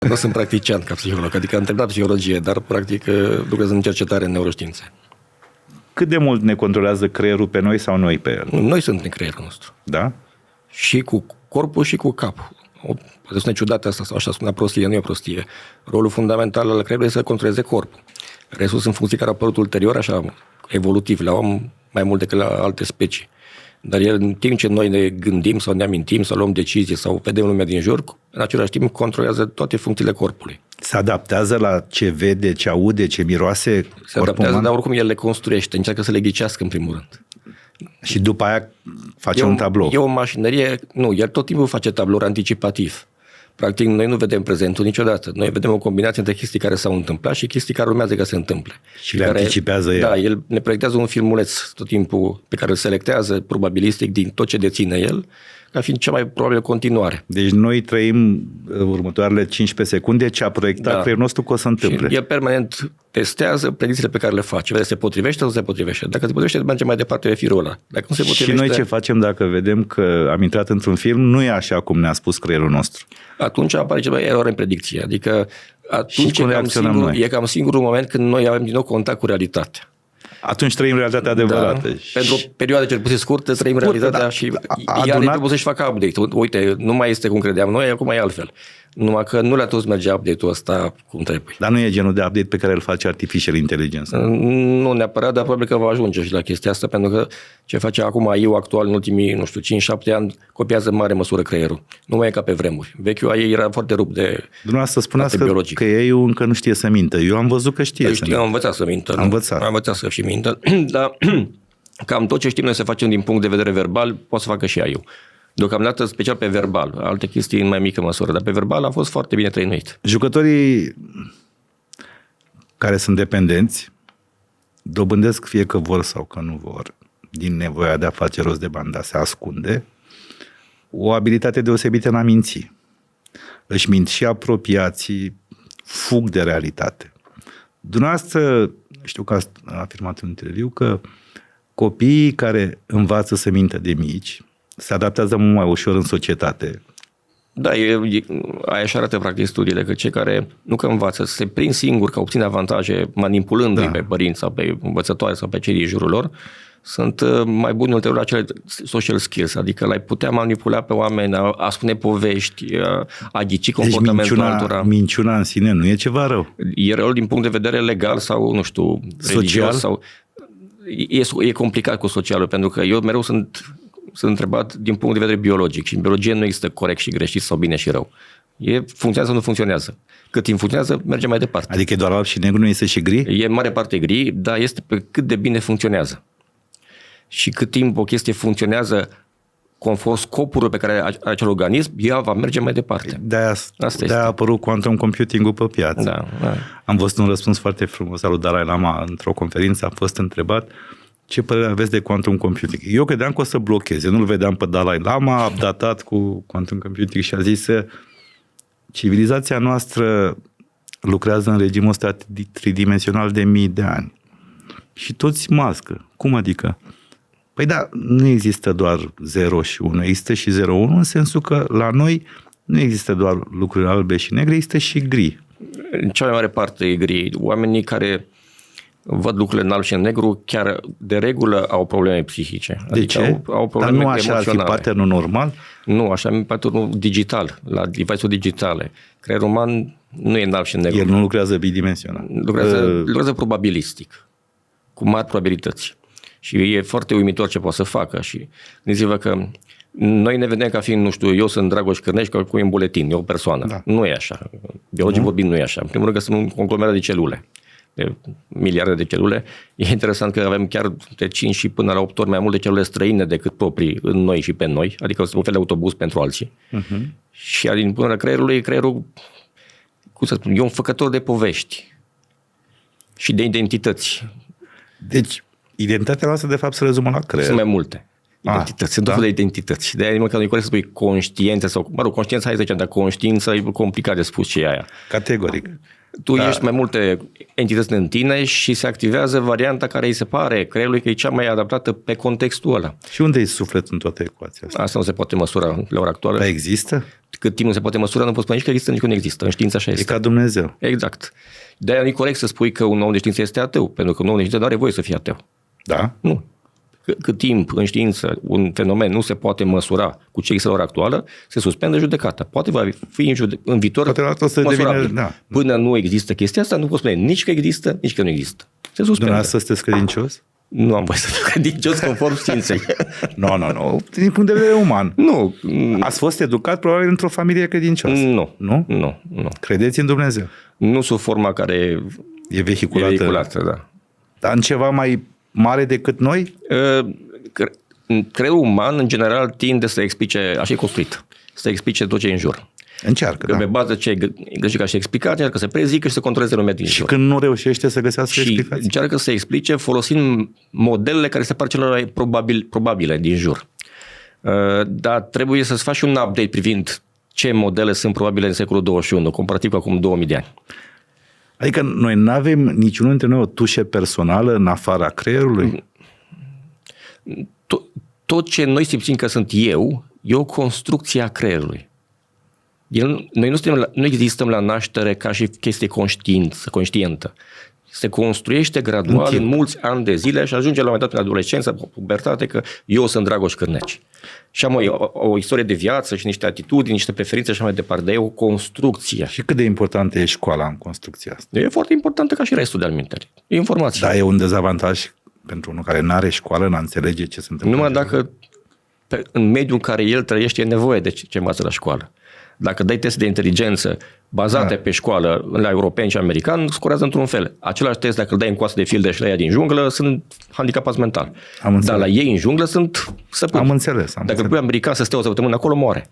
Nu sunt practician ca psiholog, adică am terminat psihologie, dar practic lucrez în cercetare în neuroștiințe. Cât de mult ne controlează creierul pe noi sau noi pe el? Noi suntem creierul nostru. Da? Și cu corpul și cu capul. Poate spune ciudat asta sau așa spune prostie, nu e prostie. Rolul fundamental al creierului este să controleze corpul. Restul sunt funcții care au apărut ulterior, așa, evolutiv, la om mai mult decât la alte specii. Dar el, în timp ce noi ne gândim sau ne amintim sau luăm decizii sau vedem lumea din jur, în același timp controlează toate funcțiile corpului. Se adaptează la ce vede, ce aude, ce miroase? Se adaptează, dar oricum el le construiește, încearcă să le ghicească în primul rând. Și după aia face un tablou. E o mașinărie, nu, el tot timpul face tablouri anticipativ. Practic, noi nu vedem prezentul niciodată. Noi vedem o combinație între chestii care s-au întâmplat și chestii care urmează ca să se întâmple. Și le anticipează el. Da, el ne proiectează un filmuleț tot timpul pe care îl selectează probabilistic din tot ce deține el, ca fiind cea mai probabilă continuare. Deci noi trăim următoarele 15 secunde ce a proiectat creierul nostru că o să întâmple. Și el permanent testează predicțiile pe care le face. Vede, se potrivește sau nu se potrivește. Dacă se potrivește, merge mai departe pe firul ăla. Dacă nu se potrivește... Și noi ce facem dacă vedem că am intrat într-un film, nu e așa cum ne-a spus creierul nostru? Atunci apare ceva eroare în predicție. Adică atunci e cam singurul moment când noi avem din nou contact cu realitatea. Atunci trăim realitatea adevărată. Da. Pentru o perioadă cel puțin scurtă trăim realitatea și iar trebuie să-și facă update. Uite, nu mai este cum credeam noi, acum e altfel. Numai că nu la toți merge update-ul ăsta cum trebuie. Dar nu e genul de update pe care îl face artificial intelligence. Nu neapărat, dar probabil că va ajunge și la chestia asta, pentru că ce face acum AI-ul actual în ultimii, 5-7 ani, copiază în mare măsură creierul. Nu mai e ca pe vremuri. Vechiul AI era foarte rupt de dumneavoastră spuneați că AI-ul încă nu știe să mintă. Eu am văzut că știe să mintă. Am învățat să mintă. Am învățat să și mintă, dar cam tot ce știm noi să facem din punct de vedere verbal, poate să facă și AI-ul. Deocamdată, special pe verbal, alte chestii în mai mică măsură, dar pe verbal a fost foarte bine trăinuit. Jucătorii care sunt dependenți dobândesc, fie că vor sau că nu vor, din nevoia de a face rost de bani, de a se ascunde, o abilitate deosebită în a minți. Își mint și apropiații, fug de realitate. Dumneavoastră, știu că a afirmat în interviu că copiii care învață să mintă de mici se adaptează mult mai ușor în societate. Da, așa arată practic studiile, că cei care nu că învață, se prind singuri că obțin avantaje manipulându-i pe părinți sau pe învățătoare sau pe cei din jurul lor, sunt mai buni ulterior la acele social skills, adică l-ai putea manipula pe oameni, a spune povești, a ghici comportamentul altora. Minciuna în sine nu e ceva rău. E rău din punct de vedere legal sau, nu știu, religios sau... E complicat cu socialul, pentru că eu mereu sunt întrebat din punct de vedere biologic și în biologie nu există corect și greșit sau bine și rău. Funcționează sau nu funcționează. Cât timp funcționează, merge mai departe. Adică e doar alb și negru, nu este și gri? E în mare parte gri, dar este pe cât de bine funcționează. Și cât timp o chestie funcționează conform scopului pe care are acel organism, ea va merge mai departe. De-aia a apărut quantum computing-ul pe piață. Da. Am văzut un răspuns foarte frumos al lui Dalai Lama într-o conferință, a fost întrebat ce părere aveți de quantum computing. Eu credeam că o să blocheze, nu-l vedeam pe Dalai Lama updatat cu quantum computing și a zis civilizația noastră lucrează în regimul ăsta tridimensional de mii de ani. Și toți mască. Cum adică? Păi da, nu există doar 0 și 1, există și 0-1 în sensul că la noi nu există doar lucruri albe și negre, există și gri. În cea mai mare parte e gri. Oamenii care văd lucrurile în alb și în negru, chiar de regulă au probleme psihice. De ce? Au probleme dar nu așa emoționale. Ar fi pattern-ul normal? Nu, așa e pattern-ul digital, la device-uri digitale. Creierul uman nu e în alb și în negru. El nu lucrează bidimensional. Lucrează probabilistic, cu mari probabilități. Și e foarte uimitor ce poate să facă. Și gândiți-vă că noi ne vedem ca fiind, nu știu, eu sunt Dragoș Cârnești, cu un buletin, e o persoană. Da. Nu e așa. Biologic vorbind nu e așa. În primul rând că sunt un conglomerat de celule. De miliarde de celule. E interesant că avem chiar de 5 și până la 8 ori mai multe celule străine decât proprii în noi și pe noi, adică un fel de autobuz pentru alții. Și din punerea creierului, creierul, cum să spun, e un făcător de povești și de identități. Deci, identitatea noastră, de fapt, se rezumă la creier. Sunt mai multe identități, sunt tot de identități. De-aia nu e corect să spui conștiință sau, conștiință, hai să zicem, dar conștiință e complicat de spus ce e aia. Categoric. Tu ești mai multe entități în tine și se activează varianta care îi se pare creierului că e cea mai adaptată pe contextul ăla. Și unde e sufletul în toată ecuația asta? Asta nu se poate măsura la ora actuală. Dar există? cât timp nu se poate măsura, nu poți spune nici că există, nici că nu există. În știință așa E este. ca Dumnezeu. Exact. De-aia nu e corect să spui că un om de știință este ateu, pentru că un om de știință nu are voie să fie ateu. Da? Nu. Cât timp în știință un fenomen nu se poate măsura cu ce există la ora actuală, se suspendă judecata. Poate va fi în viitor Poate la asta să măsurabil. devină, da. Până nu există chestia asta, nu poți spune nici că există, nici că nu există. Se suspendă. Dumneavoastră sunteți credincios? Nu am voie să fiu credincios conform științei. Nu. Din punct de vedere uman. Nu. Ați fost educat probabil într-o familie credincioasă. Nu. Nu? Nu. Credeți în Dumnezeu? Nu sub forma care E vehiculată. e vehiculată, da. Dar în ceva mai mare decât noi? Creierul uman, în general, tinde să explice, așa e construit, să explice tot ce e în jur. Încearcă, Că da. pe bază ce e greșit ca și explicat, încearcă să prezică și să controleze lumea din Și jur. când nu reușește să găsească Și explicații? încearcă să explice folosind modelele care se par celor probabile din jur. Dar trebuie să-ți faci un update privind ce modele sunt probabile în secolul 21, comparativ cu acum 2000 de ani. Adică noi nu avem niciunul dintre noi o tușă personală în afara creierului? Tot ce noi simțim că sunt eu, e o construcție a creierului. Noi nu existăm la naștere ca și chestie conștientă. Se construiește gradual în mulți ani de zile și ajunge la un moment dat în adolescență, pubertate, că eu sunt Dragoș Cârneci. Și am o istorie de viață și niște atitudini, niște preferințe și așa mai departe. Dar e o construcție. Și cât de importantă e școala în construcția asta? E foarte importantă ca și restul de alminteri. E informație. Dar e un dezavantaj pentru unul care nu are școală, nu înțelege ce se întâmplă. Numai dacă în mediul în care el trăiește e nevoie de ce învață la școală. Dacă dai teste de inteligență bazate pe școală la europeni și americani, scorează într-un fel. Același test, dacă îl dai în coasă de filde și la ea din junglă, sunt handicapați mental. Dar la ei în junglă sunt săpâni. Am înțeles. Dacă îl pui american să stea o săptămână acolo, moare.